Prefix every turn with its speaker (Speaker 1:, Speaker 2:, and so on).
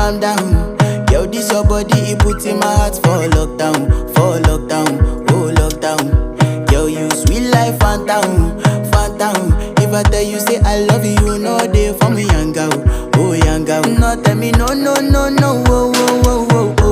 Speaker 1: calm down. Yo, this your body, it put in my heart for lockdown, oh lockdown. Yo, you sweet life, phantom, phantom. If I tell you say I love you, no day for me, young girl, oh young girl. No tell me no, no, no, no, oh, oh, oh, oh,